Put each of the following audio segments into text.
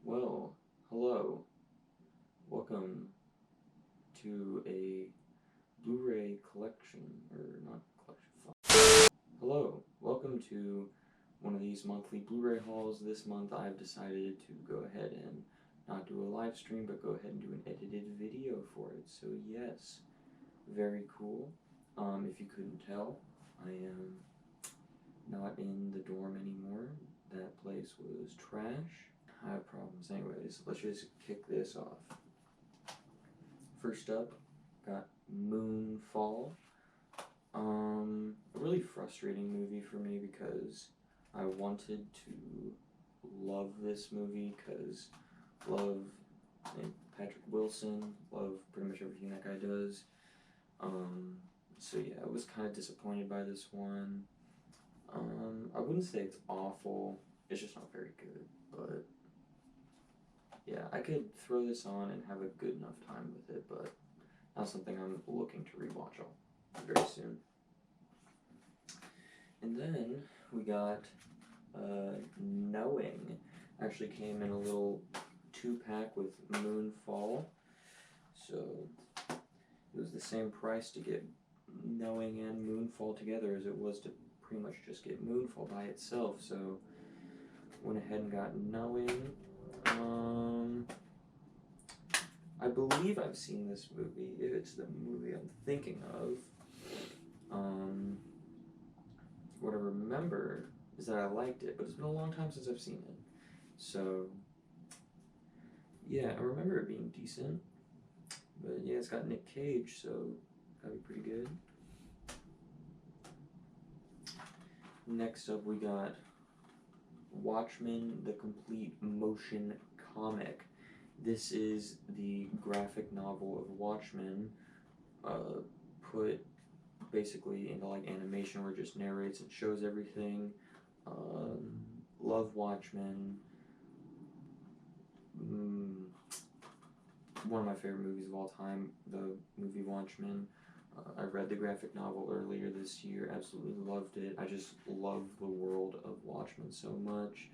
Well, hello. Welcome to a Blu-ray collection, or not collection. Hello. Welcome to one of these monthly Blu-ray hauls. This month I've decided to go ahead and not do a live stream, but go ahead and do an edited video for it. So yes, very cool. If you couldn't tell, I am not in the dorm anymore. That place was trash. I have problems. Anyways, let's just kick this off. First up, got Moonfall. A really frustrating movie for me because I wanted to love this movie because love Patrick Wilson, love pretty much everything that guy does. So yeah, I was kind of disappointed by this one. I wouldn't say it's awful. It's just not very good, but yeah, I could throw this on and have a good enough time with it, but not something I'm looking to rewatch very soon. And then we got Knowing. Actually came in a little 2-pack with Moonfall, so it was the same price to get Knowing and Moonfall together as it was to pretty much just get Moonfall by itself, so went ahead and got Knowing. I believe I've seen this movie, if it's the movie I'm thinking of. What I remember is that I liked it, but it's been a long time since I've seen it. So, yeah, I remember it being decent. But yeah, it's got Nick Cage, so gotta be pretty good. Next up, we got Watchmen, the complete motion comic. This is the graphic novel of Watchmen, put basically into like animation where it just narrates and shows everything. Love Watchmen. One of my favorite movies of all time, the movie Watchmen. I read the graphic novel earlier this year, absolutely loved it. I just love the world of Watchmen so much.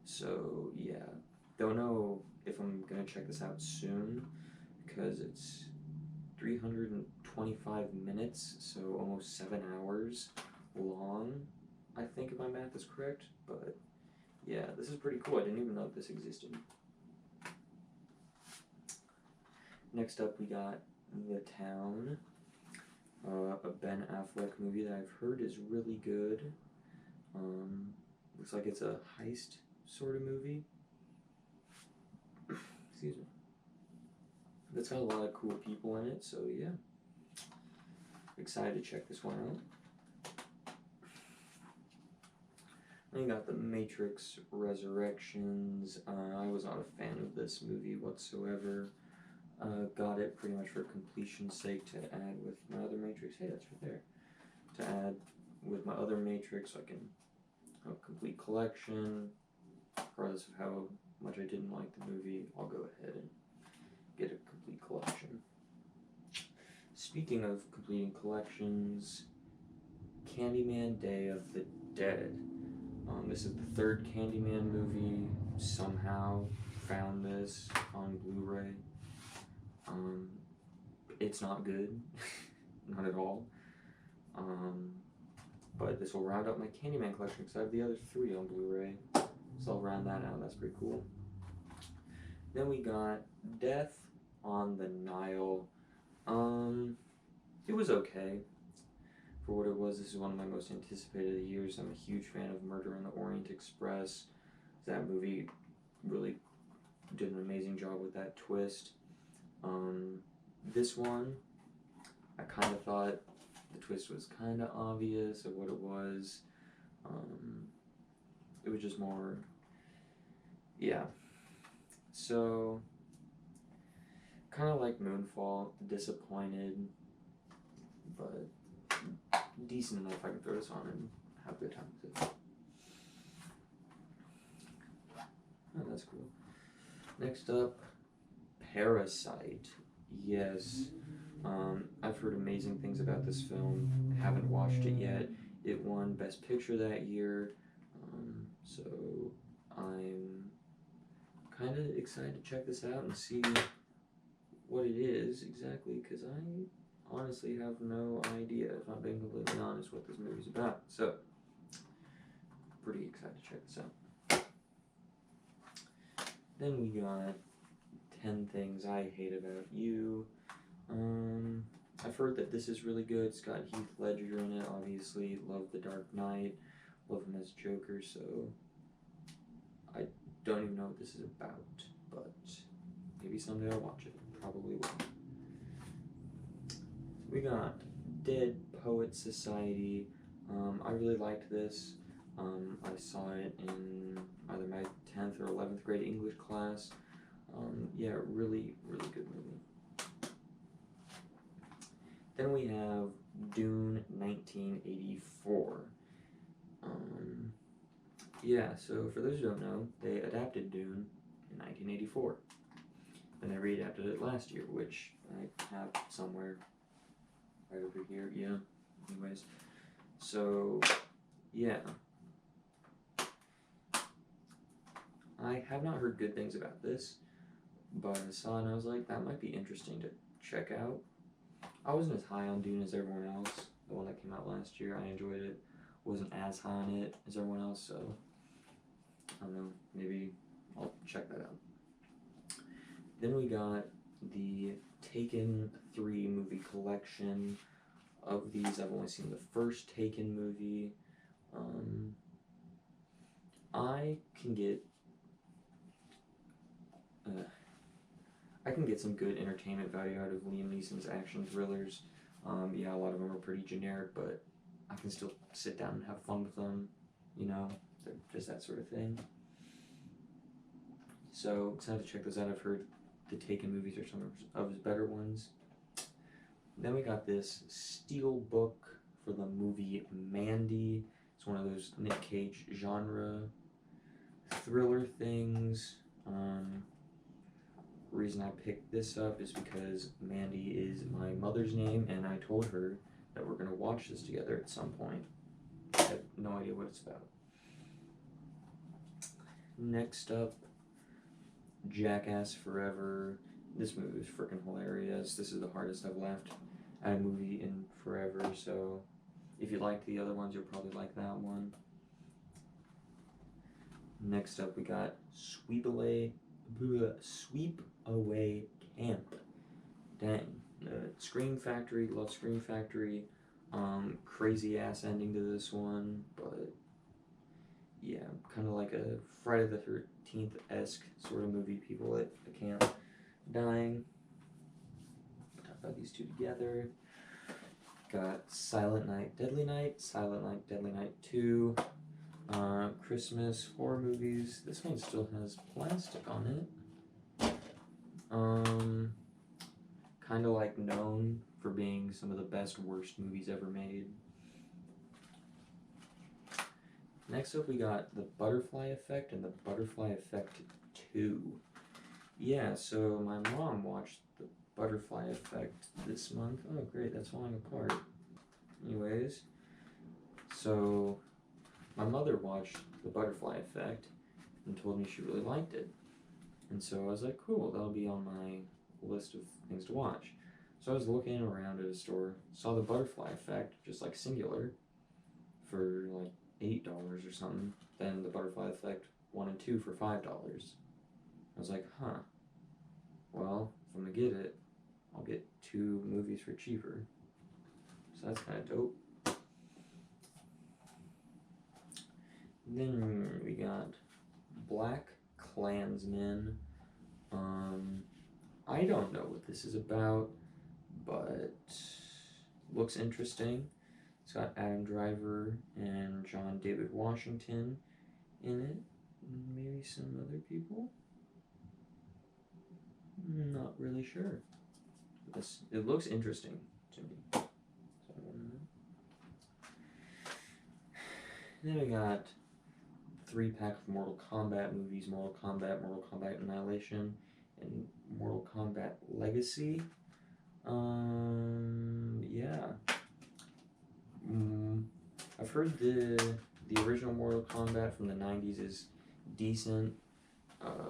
So yeah, don't know if I'm gonna check this out soon because it's 325 minutes, so almost 7 hours long, I think, if my math is correct. But yeah, this is pretty cool. I didn't even know this existed. Next up, we got The Town, a Ben Affleck movie that I've heard is really good. Looks like it's a heist sort of movie. Excuse me. It's got a lot of cool people in it, so yeah. Excited to check this one out. Then you got The Matrix Resurrections. I was not a fan of this movie whatsoever. Got it pretty much for completion's sake to add with my other Matrix. Hey, that's right there. To add with my other Matrix so I can have a complete collection. Regardless of how much I didn't like the movie, I'll go ahead and get a complete collection. Speaking of completing collections, Candyman Day of the Dead. This is the third Candyman movie. Somehow found this on Blu-ray. It's not good, not at all. But this will round up my Candyman collection because I have the other 3 on Blu-ray. So I'll round that out, that's pretty cool. Then we got Death on the Nile. It was okay for what it was. This is one of my most anticipated of the years. I'm a huge fan of Murder on the Orient Express. That movie really did an amazing job with that twist. This one, I kind of thought the twist was kind of obvious of what it was. It was just more, yeah. So, kind of like Moonfall, disappointed, but decent enough I can throw this on and have a good time with it. Oh, that's cool. Next up, Parasite. Yes, I've heard amazing things about this film. Haven't watched it yet. It won Best Picture that year, so I'm kind of excited to check this out and see what it is exactly, because I honestly have no idea, if I'm being completely honest, what this movie's about. So, pretty excited to check this out. Then we got 10 Things I Hate About You. I've heard that this is really good. It's got Heath Ledger in it, obviously. Love The Dark Knight. Love him as Joker, so I don't even know what this is about, but maybe someday I'll watch it. Probably will. We got Dead Poets Society. I really liked this. I saw it in either my 10th or 11th grade English class. Yeah, really, really good movie. Then we have Dune 1984. Yeah, so for those who don't know, they adapted Dune in 1984. And they readapted it last year, which I have somewhere right over here. Yeah, anyways. So, yeah. I have not heard good things about this, but I saw it and I was like, that might be interesting to check out. I wasn't as high on Dune as everyone else. The one that came out last year, I enjoyed it. Wasn't as high on it as everyone else, so I don't know, maybe I'll check that out. Then we got the Taken 3 movie collection. Of these, I've only seen the first Taken movie. I can get some good entertainment value out of Liam Neeson's action thrillers. Yeah, a lot of them are pretty generic, but I can still sit down and have fun with them, you know, just that sort of thing. So, excited to check those out. I've heard the Taken movies are some of his better ones. Then we got this steel book for the movie Mandy. It's one of those Nick Cage genre thriller things. Reason I picked this up is because Mandy is my mother's name, and I told her that we're going to watch this together at some point. I have no idea what it's about. Next up, Jackass Forever. This movie is freaking hilarious. This is the hardest I've laughed at a movie in forever, so if you liked the other ones, you'll probably like that one. Next up, we got Sweep Away Camp. Dang. Scream Factory, love Scream Factory. Crazy ass ending to this one, but yeah, kind of like a Friday the 13th-esque sort of movie. People at the camp dying. Talk about these two together. Got Silent Night, Deadly Night, Silent Night, Deadly Night 2. Christmas horror movies. This one still has plastic on it. Kind of like known for being some of the best, worst movies ever made. Next up, we got The Butterfly Effect and The Butterfly Effect 2. Yeah, so my mom watched The Butterfly Effect this month. Oh, great, that's falling apart. Anyways, so my mother watched The Butterfly Effect and told me she really liked it. And so I was like, cool, that'll be on my list of things to watch. So I was looking around at a store, saw The Butterfly Effect, just like singular, for like $8 or something. Then The Butterfly Effect 1 and 2 for $5. I was like, huh, well, if I'm gonna get it, I'll get 2 movies for cheaper. So that's kind of dope. Then we got Black Klansman. I don't know what this is about, but looks interesting. It's got Adam Driver and John David Washington in it. Maybe some other people? Not really sure. It looks interesting to me. So I don't know. Then we got 3-pack of Mortal Kombat movies, Mortal Kombat Annihilation, and Mortal Kombat Legacy. Yeah. I've heard the original Mortal Kombat from the 90s is decent.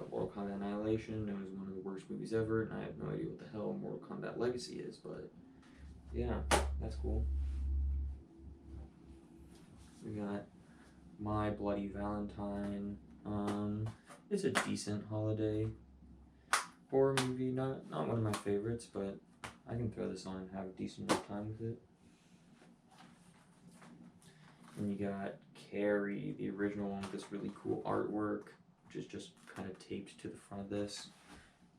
Mortal Kombat Annihilation. It was one of the worst movies ever, and I have no idea what the hell Mortal Kombat Legacy is, but yeah, that's cool. We got My Bloody Valentine. It's a decent holiday horror movie. Not one of my favorites, but I can throw this on and have a decent enough time with it. And you got Carrie, the original one with this really cool artwork, which is just kind of taped to the front of this.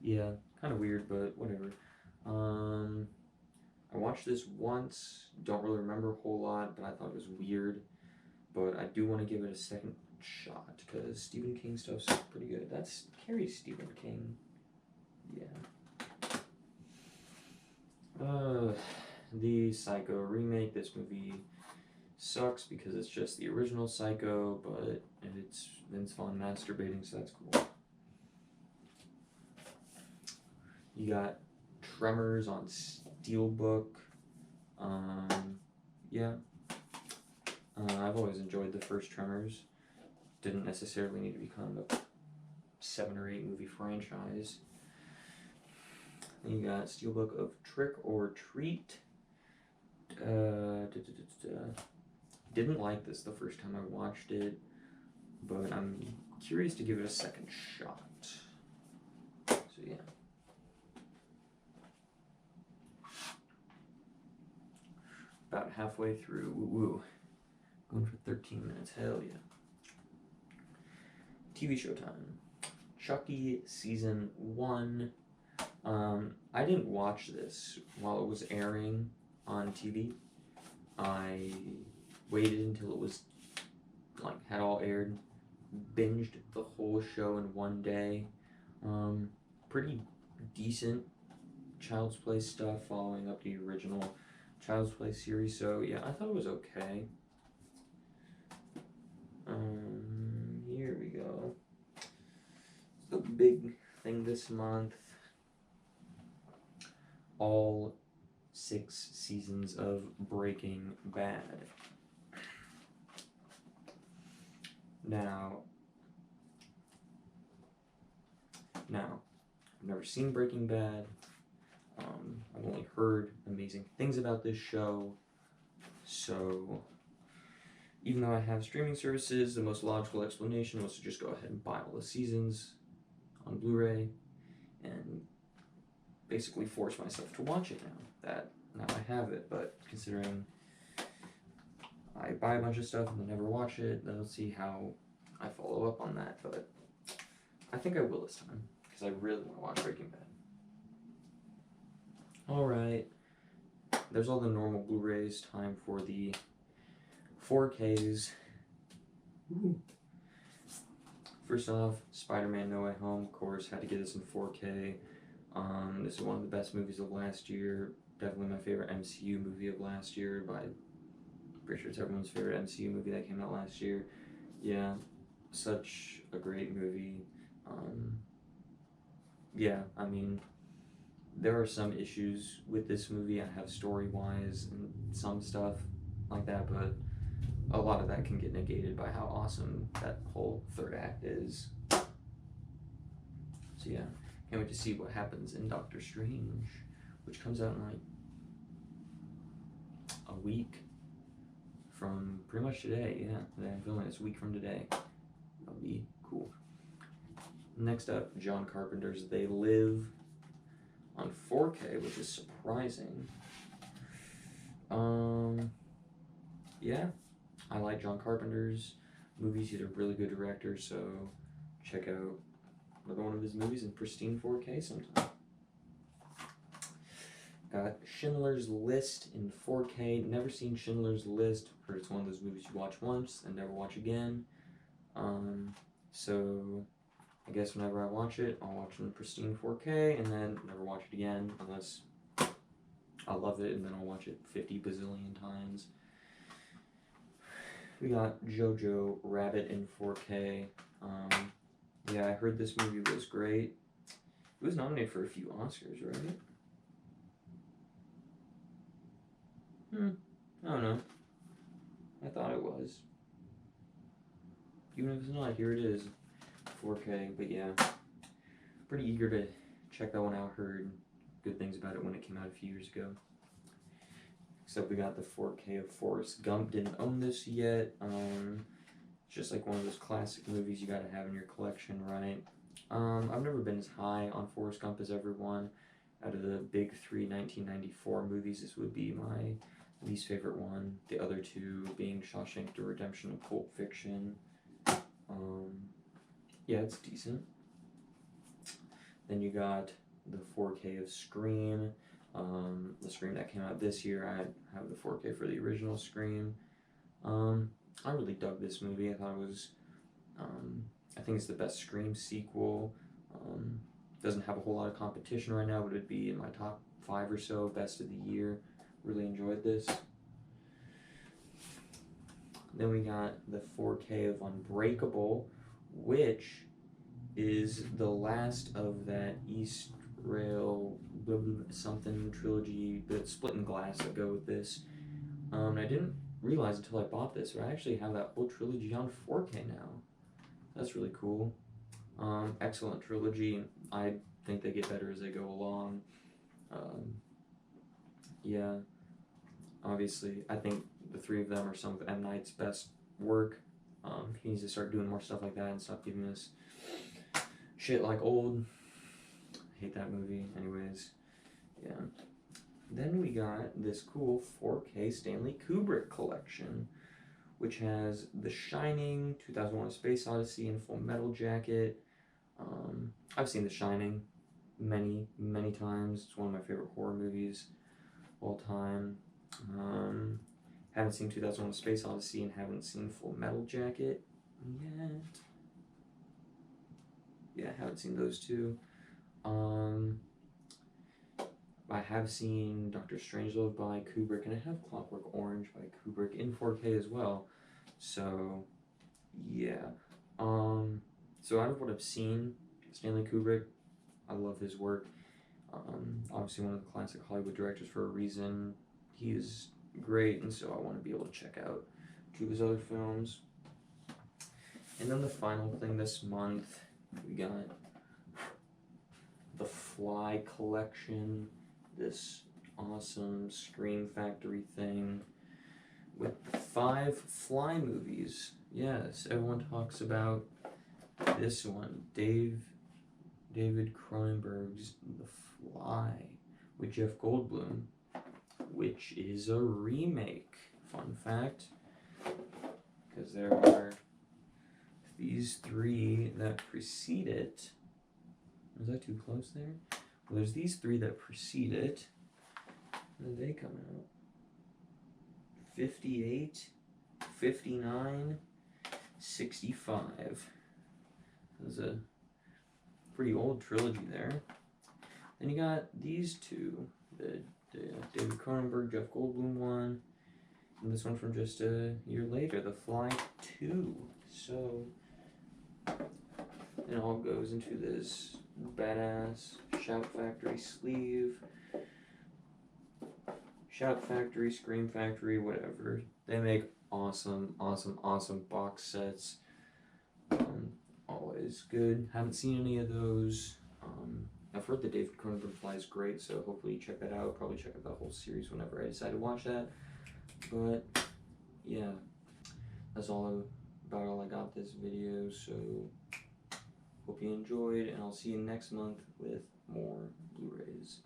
Yeah, kind of weird, but whatever. I watched this once, don't really remember a whole lot, but I thought it was weird. But I do want to give it a second shot, because Stephen King stuff's pretty good. That's Carrie's Stephen King. Yeah. The Psycho remake, this movie sucks because it's just the original Psycho, but it's Vince Vaughn masturbating, so that's cool. You got Tremors on Steelbook. Yeah. I've always enjoyed the first Tremors. Didn't necessarily need to become a 7 or 8 movie franchise. Then you got Steelbook of Trick or Treat. Didn't like this the first time I watched it, but I'm curious to give it a second shot. So yeah. About halfway through. Woo. Going for 13 minutes. Hell yeah. TV show time. Chucky Season 1. I didn't watch this while it was airing on TV. I waited until it was, had all aired. Binged the whole show in one day. Pretty decent Child's Play stuff following up the original Child's Play series, so yeah, I thought it was okay. Here we go. The big thing this month. All 6 seasons of Breaking Bad. Now, I've never seen Breaking Bad. I've only heard amazing things about this show, so even though I have streaming services, the most logical explanation was to just go ahead and buy all the seasons on Blu-ray and basically force myself to watch it now I have it. But considering I buy a bunch of stuff and then never watch it, then let's see how I follow up on that. But I think I will this time, because I really want to watch Breaking Bad. Alright, there's all the normal Blu-rays. Time for the 4Ks. Ooh. First off, Spider-Man No Way Home, of course, had to get this in 4K. This is one of the best movies of last year. Definitely my favorite MCU movie of last year. Pretty sure it's everyone's favorite MCU movie that came out last year. Yeah, such a great movie. Yeah, I mean, there are some issues with this movie I have story-wise and some stuff like that, but a lot of that can get negated by how awesome that whole third act is. So yeah, can't wait to see what happens in Doctor Strange, which comes out in like a week from pretty much today. Yeah, today I'm filming this, a week from today. That'll be cool. Next up, John Carpenter's They Live on 4K, which is surprising. Yeah, I like John Carpenter's movies. He's a really good director, so check out another one of his movies in pristine 4K sometime. Got Schindler's List in 4K. Never seen Schindler's List. Heard it's one of those movies you watch once and never watch again. So I guess whenever I watch it, I'll watch it in pristine 4K and then never watch it again unless I love it, and then I'll watch it 50 bazillion times. We got Jojo Rabbit in 4K. Yeah, I heard this movie was great. It was nominated for a few Oscars, right? I don't know. I thought it was. Even if it's not, here it is. 4K, but yeah, pretty eager to check that one out. Heard good things about it when it came out a few years ago. Except we got the 4K of Forrest Gump. Didn't own this yet. Just like one of those classic movies you gotta have in your collection, right? I've never been as high on Forrest Gump as everyone. Out of the big three 1994 movies, this would be my least favorite one. The other two being Shawshank Redemption and Pulp Fiction. Yeah, it's decent. Then you got the 4K of Scream. The Scream that came out this year, I have the 4K for the original Scream. I really dug this movie. I thought it was, I think it's the best Scream sequel. Doesn't have a whole lot of competition right now, but it'd be in my top 5 or so, best of the year. Really enjoyed this. Then we got the 4K of Unbreakable, which is the last of that East Rail something trilogy, but Split and Glass that go with this. I didn't realize until I bought this, but I actually have that whole trilogy on 4K now. That's really cool. Excellent trilogy. I think they get better as they go along. Yeah, obviously, I think the three of them are some of M. Night's best work. He needs to start doing more stuff like that and stop giving us shit like Old. I hate that movie. Anyways, yeah. Then we got this cool 4K Stanley Kubrick collection, which has The Shining, 2001: A Space Odyssey, and Full Metal Jacket. I've seen The Shining many, many times. It's one of my favorite horror movies of all time. Haven't seen 2001: A Space Odyssey and haven't seen Full Metal Jacket yet. Yeah, I haven't seen those two. I have seen Dr. Strangelove by Kubrick, and I have Clockwork Orange by Kubrick in 4K as well. So, yeah. So out of what I've seen, Stanley Kubrick, I love his work. Obviously one of the classic Hollywood directors for a reason. He is great, and so I want to be able to check out 2 of his other films. And then the final thing this month, we got the Fly collection, this awesome Scream Factory thing with 5 Fly movies. Yes, everyone talks about this one, David Cronenberg's The Fly with Jeff Goldblum, which is a remake. Fun fact, because there are these 3 that precede it. Was that too close there? Well, there's these 3 that precede it. When did they come out? 58, 59, 65. There's a pretty old trilogy there. Then you got these 2, the David Cronenberg, Jeff Goldblum one, and this one from just a year later, The Fly 2. So it all goes into this badass Shout Factory sleeve. Shout Factory, Scream Factory, whatever. They make awesome box sets. Always good. Haven't seen any of those. I've heard the David Cronenberg Fly is great, so hopefully you check that out. Probably check out the whole series whenever I decide to watch that. But yeah, that's all about all I got this video. So hope you enjoyed, and I'll see you next month with more.